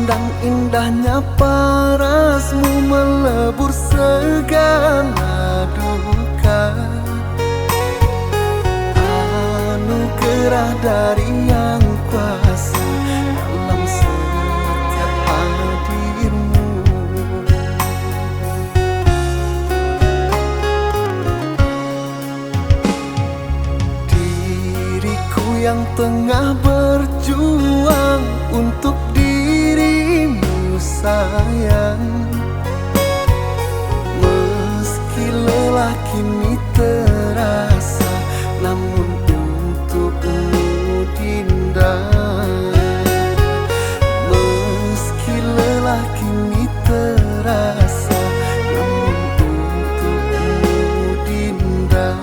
Pandang indahnya parasmu melebur segala duka. Anugerah dari Yang Kuasa dalam setiap hadirmu. Diriku yang tengah berjuang untuk dirimu sayang, meski lelah kini terasa, namun untukmu Dinda. Meski lelah kini terasa, namun untukmu Dinda.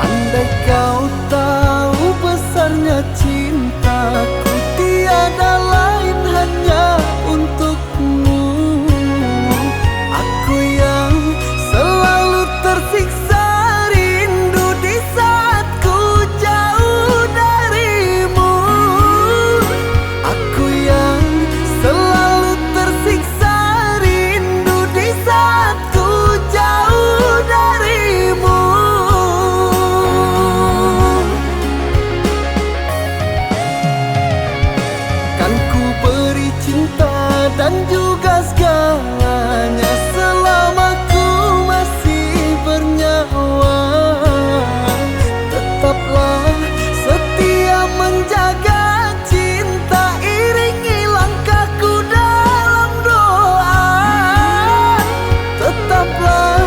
Andai kau tahu besarnya cintaku, tiada lain hanya untukmu. Aku yang selalu tersiksa rindu di saat ku jauh darimu. Aku yang selalu tersiksa rindu di saat ku jauh darimu. Kan ku beri cinta dan juga segalanya selama ku masih bernyawa. Tetaplah setia menjaga cinta, iringi langkahku dalam doa. Tetaplah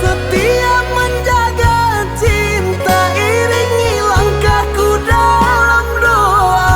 setia menjaga cinta, iringi langkahku dalam doa.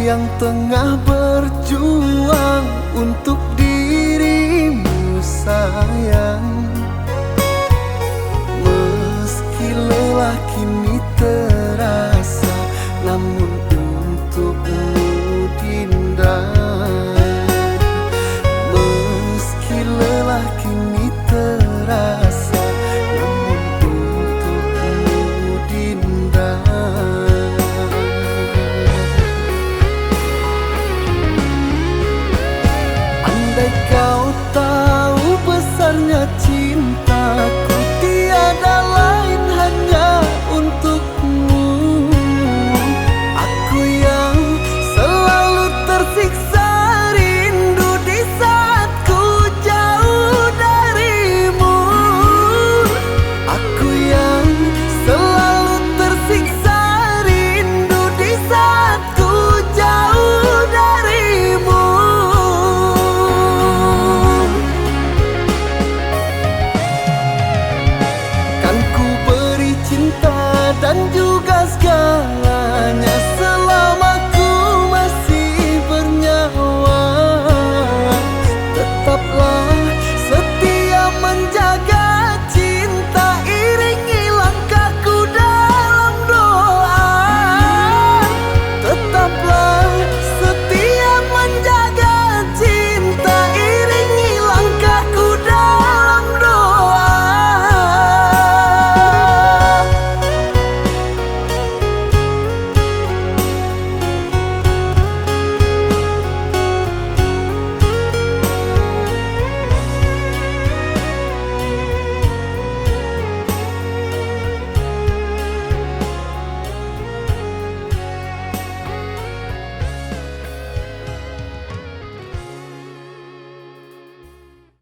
Yang tengah berjuang untuk dirimu sayang, meski lelah kini terasa, namun untukmu Dinda. Meski lelah kini terasa, namun untukmu Dinda. Andai kau tahu besarnya cintaku,